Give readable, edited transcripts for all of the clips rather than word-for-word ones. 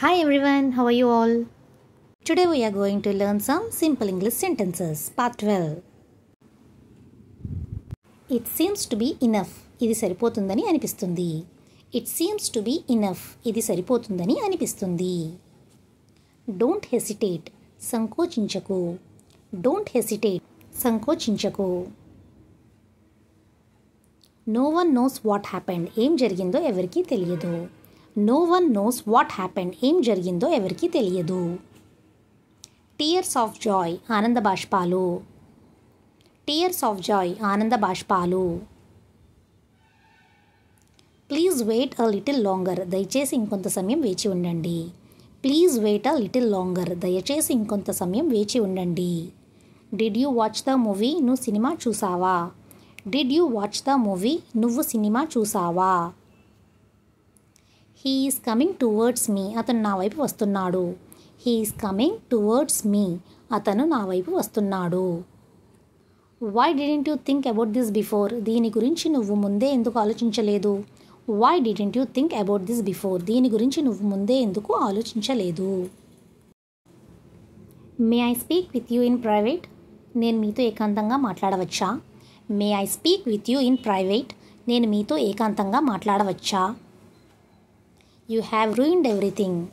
Hi everyone, how are you all? Today we are going to learn some simple English sentences, part 12. It seems to be enough. ఇది సరిపోతుందని అనిపిస్తుంది. It seems to be enough. ఇది సరిపోతుందని అనిపిస్తుంది. Don't hesitate. సంకోచించకు. Don't hesitate. సంకోచించకు. No one knows what happened. ఏం జరిగిందో ఎవరికీ తెలియదు. No one knows what happened. ఏం జరిగిందో ఎవరికీ తెలియదు. Tears of joy. ఆనంద బాష్పాలు. Tears of joy. ఆనంద బాష్పాలు. Please wait a little longer. దయచేసి ఇంకొంత సమయం వేచి ఉండండి. Please wait a little longer. దయచేసి ఇంకొంత సమయం వేచి ఉండండి. Did you watch the movie? నువ్వు సినిమా చూసావా? Did you watch the movie? నువ్వు సినిమా చూసావా? He is coming towards me. అతను నా వైపు వస్తున్నాడు. He is coming towards me. అతను నా వైపు వస్తున్నాడు. Why didn't you think about this before? దీని గురించి నువ్వు ముందే ఎందుకు ఆలోచించలేదు? Why didn't you think about this before? దీని గురించి నువ్వు ముందే ఎందుకు ఆలోచించలేదు? May I speak with you in private? నేను మీతో ఏకాంతంగా మాట్లాడవచ్చా? May I speak with you in private? నేను మీతో ఏకాంతంగా మాట్లాడవచ్చా? You have ruined everything.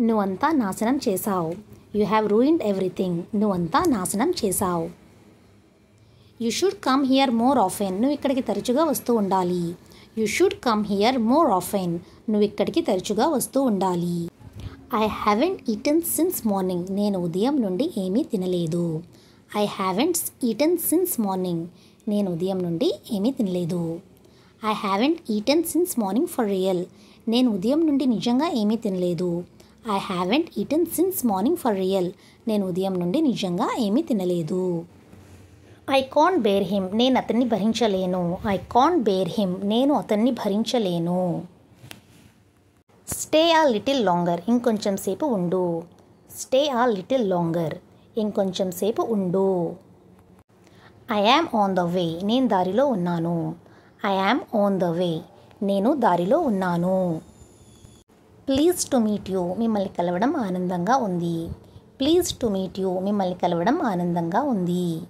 నువ్వంతా నాశనం చేశావు. You have ruined everything. నువ్వంతా నాశనం చేశావు. You should come here more often. నువ్వు ఇక్కడికి తరచుగా వస్తూ ఉండాలి. You should come here more often. నువ్వు ఇక్కడికి తరచుగా వస్తూ ఉండాలి. I haven't eaten since morning. నేను ఉదయం నుండి ఏమీ తినలేదు. I haven't eaten since morning. నేను ఉదయం నుండి ఏమీ తినలేదు. I haven't eaten since morning for real. నేను ఉదయం నుండి నిజంగా ఏమీ తినలేదు. I haven't eaten since morning for real. నేను ఉదయం నుండి నిజంగా ఏమీ తినలేదు. I can't bear him. నేను అతన్ని భరించలేను. I can't bear him. నేను అతన్ని భరించలేను. Stay a little longer. ఇంకొంచెం సేపు ఉండు. Stay a little longer. ఇంకొంచెం సేపు ఉండు. I am on the way. నేను దారిలో ఉన్నాను. I am on the way. నేను దారిలో ఉన్నాను. Please to meet you. మిమ్మల్ని కలవడం ఆనందంగా ఉంది. Please to meet you. మిమ్మల్ని కలవడం ఆనందంగా ఉంది.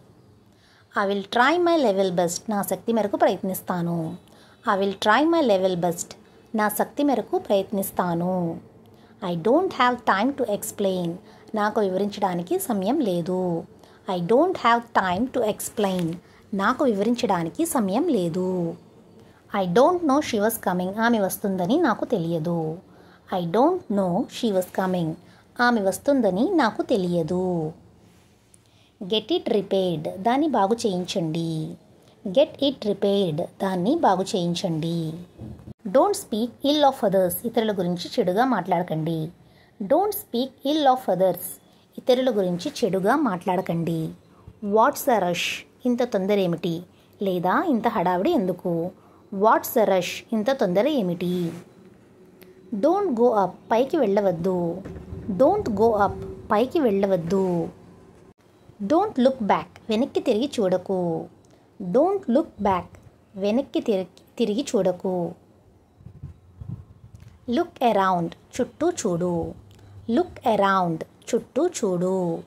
I will try my level best. నా శక్తి మేరకు ప్రయత్నిస్తాను. I will try my level best. నా శక్తి మేరకు ప్రయత్నిస్తాను. I don't have time to explain. నాకు వివరించడానికి సమయం లేదు. I don't have time to explain. నాకు వివరించడానికి సమయం లేదు. I don't know she was coming. ఆమె వస్తుందని నాకు తెలియదు. I don't know she was coming. ఆమె వస్తుందని నాకు తెలియదు. Get it repaired. దాన్ని బాగు చేయించండి. Get it repaired. దాన్ని బాగు చేయించండి. Don't speak ill of others. ఇతరుల గురించి చెడుగా మాట్లాడకండి. Don't speak ill of others. ఇతరుల గురించి చెడుగా మాట్లాడకండి. What's the rush. ఇంత తొందర ఏమిటి? లేదా ఇంత హడావిడి ఎందుకు? What's the rush. ఇంత తొందర ఏమిటి? Don't go up. పైకి వెళ్ళవద్దు. Don't go up. పైకి వెళ్ళవద్దు. Don't look back. వెనక్కి తిరిగి చూడకు. Don't look back. వెనక్కి తిరిగి చూడకు. Look around. చుట్టూ చూడు. Look around. చుట్టూ చూడు.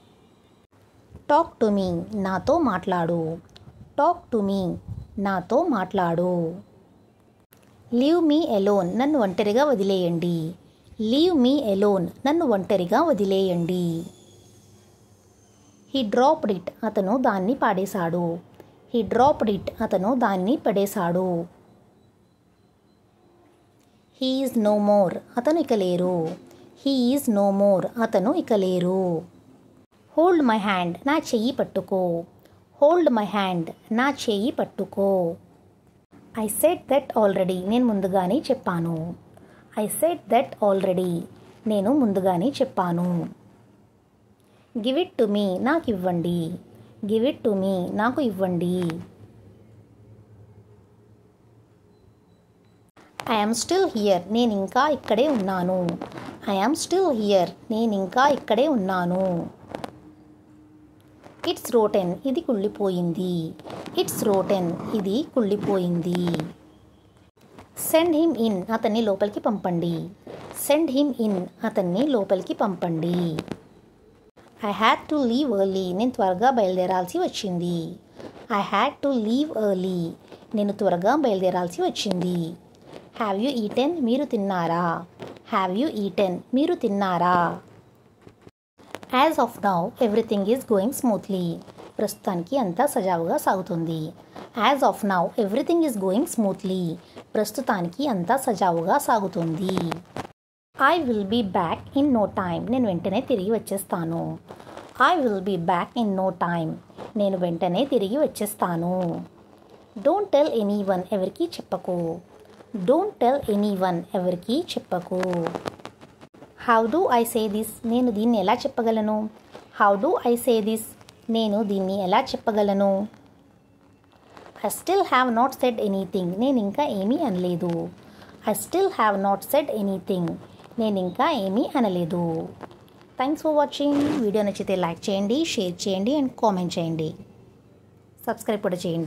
Talk to me. నాతో మాట్లాడు. Talk to me. నాతో మాట్లాడు. Leave me alone. నన్ను ఒంటరిగా వదిలేయండి. Leave me alone. నన్ను ఒంటరిగా వదిలేయండి. He dropped it. అతను దాన్ని పాడేశాడు. He dropped it. అతను దాన్ని పడేశాడు. He is no more. అతను ఇక లేరు. He is no more. అతను ఇక లేరు. Hold my hand. నా చెయ్యి పట్టుకో. Hold my hand. నా చెయ్యి పట్టుకో. I said that already. నేను ముందుగానే చెప్పాను. I said that already. నేను ముందుగానే చెప్పాను. Give it to me. నాకు ఇవ్వండి. Give it to me. నాకు ఇవ్వండి. I am still here. నేను ఇంకా ఇక్కడే ఉన్నాను. I am still here. నేను ఇంకా ఇక్కడే ఉన్నాను. It's rotten. ఇది కుళ్ళిపోయింది. It's rotten. ఇది కుళ్ళిపోయింది. Send him in. అతన్ని లోపలికి పంపండి. సెండ్ హిమ్ ఇన్, అతన్ని లోపలికి పంపండి. I had to leave early, నేను త్వరగా బయలుదేరాల్సి వచ్చింది. I had to leave early, నేను త్వరగా బయలుదేరాల్సి వచ్చింది. హ్యావ్ యూ ఈటెన్, మీరు తిన్నారా. హ్యావ్ యూ ఈటెన్, మీరు తిన్నారా. As of now everything is going smoothly, ప్రస్తుతానికి అంతా సజావుగా సాగుతుంది. As of now everything is going smoothly, ప్రస్తుతానికి అంతా సజావుగా సాగుతుంది. I will be back in no time, నేను వెంటనే తిరిగి వచ్చేస్తాను. I will be back in no time, నేను వెంటనే తిరిగి వచ్చేస్తాను. డోంట్ టెల్ ఎనీ వన్, ఎవరికి చెప్పకు. డోంట్ టెల్ ఎనీ వన్, ఎవరికి చెప్పకు. How do I say this, నేను దీన్ని ఎలా చెప్పగలను. How do I say this, నేను దీన్ని ఎలా చెప్పగలను. I still have not said anything, నేను ఇంకా ఏమీ అనలేదు. I still have not said anything, నేను ఇంకా ఏమీ అనలేదు. Thanks for watching. వీడియో నచ్చితే లైక్ చేయండి, షేర్ చేయండి అండ్ కామెంట్ చేయండి. సబ్స్క్రైబ్ కూడా చేయండి.